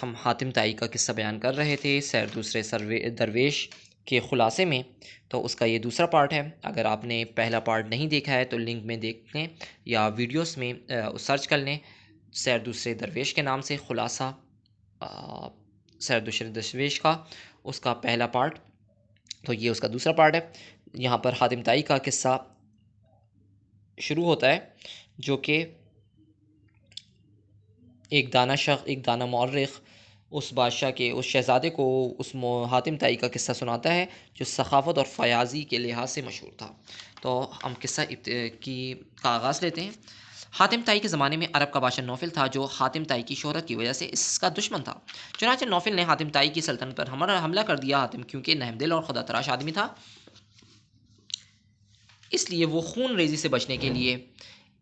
ہم حاتم طائی کا قصہ بیان کر رہے تھے سیر دوسرے درویش کے خلاصے میں، تو اس کا یہ دوسرا پارٹ ہے۔ اگر آپ نے پہلا پارٹ نہیں دیکھا ہے تو لنک میں دیکھ لیں یا ویڈیوز میں سرچ کر لیں، سیر دوسرے درویش کے نام سے خلاصہ سیر دوسرے درویش کا، اس کا پہلا پارٹ، تو یہ اس کا دوسرا پارٹ ہے۔ یہاں پر حاتم طائی کا قصہ شروع ہوتا ہے، جو کہ ایک دانا مورخ اس بادشاہ کے اس شہزادے کو اس حاتم طائی کا قصہ سناتا ہے جو سخاوت اور فیاضی کے لحاظ سے مشہور تھا۔ تو ہم قصہ کا آغاز لیتے ہیں۔ حاتم طائی کے زمانے میں عرب کا بادشاہ نوفل تھا، جو حاتم طائی کی شہرت کی وجہ سے اس کا دشمن تھا۔ چنانچہ نوفل نے حاتم طائی کی سلطنت پر حملہ کر دیا۔ حاتم کیونکہ نرم دل اور خدا تراش آدمی تھا، اس لیے وہ خون ریزی سے بچنے کے لیے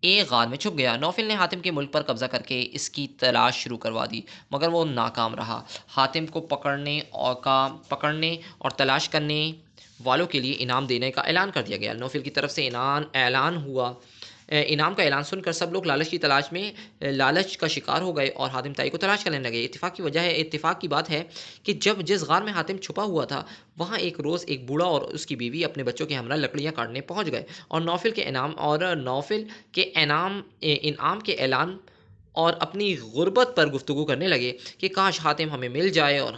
ایک غار میں چھپ گیا۔ نوفل نے حاتم کے ملک پر قبضہ کر کے اس کی تلاش شروع کروا دی، مگر وہ ناکام رہا۔ حاتم کو پکڑنے اور تلاش کرنے والوں کے لیے انعام دینے کا اعلان کر دیا گیا۔ نوفل کی طرف سے انعام کا اعلان سن کر سب لوگ لالچ کا شکار ہو گئے اور حاتم طائی کو تلاش کرنے لگے۔ اتفاق کی بات ہے کہ جس غار میں حاتم چھپا ہوا تھا، وہاں ایک روز ایک بوڑھا اور اس کی بیوی اپنے بچوں کے ہمراہ لکڑیاں کاٹنے پہنچ گئے اور نوفل کے انعام کے اعلان اور اپنی غربت پر گفتگو کرنے لگے کہ کاش حاتم ہمیں مل جائے اور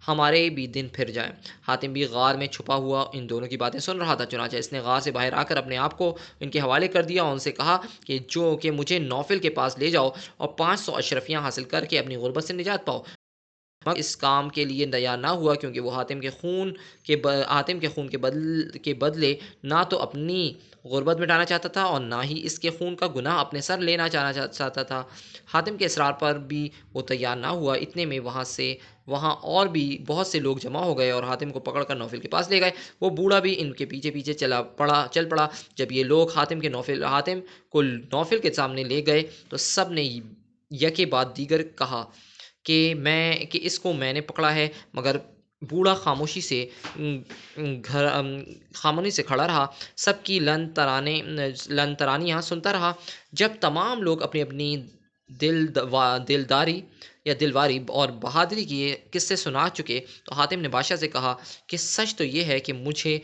ہمارے بھی دن پھر جائیں۔ حاتم بھی غار میں چھپا ہوا ان دونوں کی باتیں سن رہا تھا، چنانچہ اس نے غار سے باہر آ کر اپنے آپ کو ان کے حوالے کر دیا اور ان سے کہا کہ مجھے نوفل کے پاس لے جاؤ اور 500 اشرفیاں حاصل کر کے اپنی غربت سے نجات پاؤ۔ اس کام کے لیے تیار نہ ہوا، کیونکہ وہ حاتم کے خون کے بدلے نہ تو اپنی غربت مٹانا چاہتا تھا اور نہ ہی اس کے خون کا گناہ اپنے سر لینا چاہتا تھا۔ حاتم کے اصرار پر بھی وہ تیار نہ ہوا۔ اتنے میں وہاں اور بھی بہت سے لوگ جمع ہو گئے اور حاتم کو پکڑ کر نوفل کے پاس لے گئے۔ وہ بوڑھا بھی ان کے پیچھے پیچھے چل پڑا۔ جب یہ لوگ حاتم کو نوفل کے سامنے لے گئے تو سب نے یکے بعد دیگر کہا کہ اس کو میں نے پکڑا ہے، مگر بوڑھا خاموشی سے کھڑا رہا، سب کی لن ترانیاں سنتا رہا۔ جب تمام لوگ اپنی اپنی دلواری اور بہادری کے قصے سنا چکے تو حاتم نے بادشاہ سے کہا کہ سچ تو یہ ہے کہ مجھے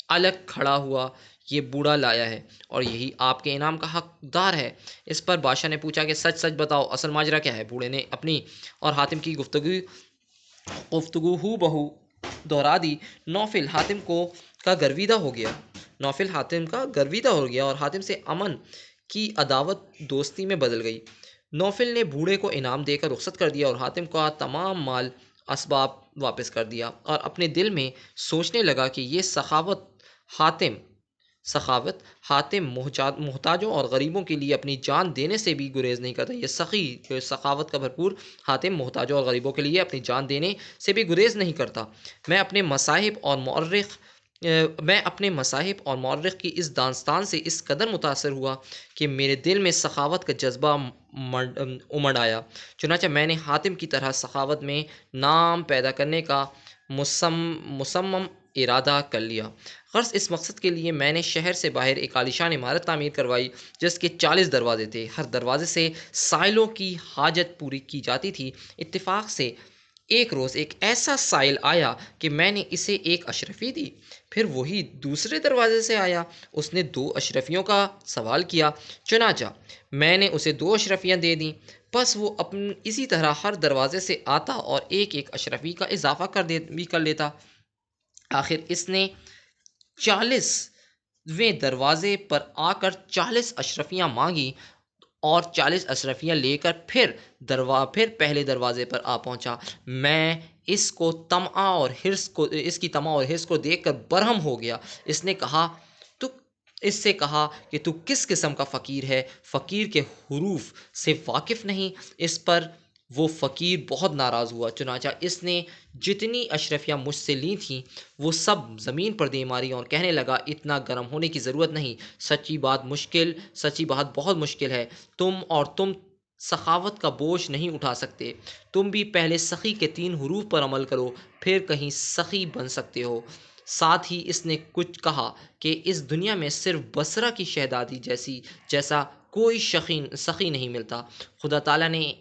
الگ کھڑا ہوا یہ بوڑھا لایا ہے اور یہی آپ کے انعام کا حقدار ہے۔ اس پر بادشاہ نے پوچھا کہ سچ بتاؤ، اصل ماجرا کیا ہے؟ بوڑھے نے اپنی اور حاتم کی گفتگو ہو بہو دہرا دی۔ نوفل حاتم کا گرویدہ ہو گیا اور حاتم سے امن کی عداوت دوستی میں بدل گئی۔ نوفل نے بوڑھے کو انعام دے کر رخصت کر دیا اور حاتم کا تمام مال اسباب واپس کر دیا، اور اپنے دل میں سوچنے لگا کہ یہ سخاوت حاتم محتاجوں اور غریبوں کے لیے اپنی جان دینے سے بھی گریز نہیں کرتا۔ یہ سخاوت کا بھرپور حاتم محتاجوں اور غریبوں کے لیے اپنی جان دینے سے بھی گریز نہیں کرتا۔ میں اپنے مصاحب اور مورخ کی اس داستان سے اس قدر متاثر ہوا کہ میرے دل میں سخاوت کا جذبہ امڑ آیا۔ چنانچہ میں نے حاتم کی طرح سخاوت میں نام پیدا کرنے کا مصمم ارادہ کر لیا۔ غرض اس مقصد کے لیے میں نے شہر سے باہر ایک عالیشان عمارت تعمیر کروائی جس کے 40 دروازے تھے۔ ہر دروازے سے سائلوں کی حاجت پوری کی جاتی تھی۔ اتفاق سے ایک روز ایک ایسا سائل آیا کہ میں نے اسے 1 اشرفی دی۔ پھر وہی دوسرے دروازے سے آیا، اس نے 2 اشرفیوں کا سوال کیا، چنانچہ میں نے اسے 2 اشرفیاں دے دیں۔ بس وہ اسی طرح ہر دروازے سے آتا اور 1 اشرفی کا اضافہ کر لیتا۔ آخر اس نے 40ویں دروازے پر آ کر 40 اشرفیاں مانگی اور 40 اشرفیاں لے کر پھر پہلے دروازے پر آ پہنچا۔ میں اس کی طمع اور حرص کو دیکھ کر برہم ہو گیا۔ اس سے کہا کہ تو کس قسم کا فقیر ہے، فقیر کے حروف سے واقف نہیں؟ اس پر وہ فقیر بہت ناراض ہوا، چنانچہ اس نے جتنی اشرفیاں مجھ سے لی تھیں وہ سب زمین پر دے ماری اور کہنے لگا اتنا گرم ہونے کی ضرورت نہیں، سچی بات بہت مشکل ہے، تم سخاوت کا بوجھ نہیں اٹھا سکتے۔ تم بھی پہلے سخی کے 3 حروف پر عمل کرو، پھر کہیں سخی بن سکتے ہو۔ ساتھ ہی اس نے کچھ کہا کہ اس دنیا میں صرف بصرہ کی شہزادی جیسا کوئی سخی نہیں ملتا۔ خدا تعالیٰ نے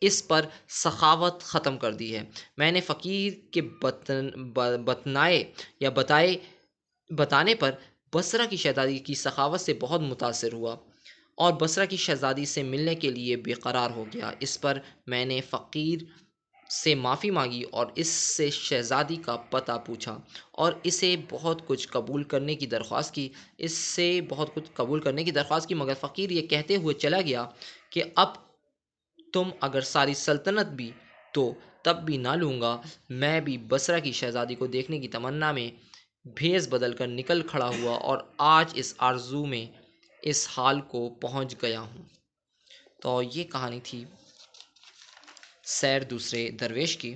اس پر سخاوت ختم کر دی ہے۔ میں نے فقیر کے بتنائے یا بتانے پر بصرہ کی شہزادی کی سخاوت سے بہت متاثر ہوا اور بصرہ کی شہزادی سے ملنے کے لیے بے قرار ہو گیا۔ اس پر میں نے فقیر سے معافی مانگی اور اس سے شہزادی کا پتہ پوچھا اور اسے بہت کچھ قبول کرنے کی درخواست کی مگر فقیر یہ کہتے ہوئے چلا گیا کہ اب تم اگر ساری سلطنت بھی تو تب بھی نہ لوں گا۔ میں بھی بصرہ کی شہزادی کو دیکھنے کی تمنا میں بھیس بدل کر نکل کھڑا ہوا اور آج اس آرزو میں اس حال کو پہنچ گیا ہوں۔ تو یہ کہانی تھی سیر دوسرے درویش کی۔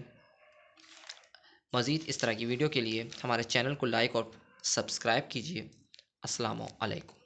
مزید اس طرح کی ویڈیو کے لیے ہمارے چینل کو لائک اور سبسکرائب کیجیے۔ السلام علیکم۔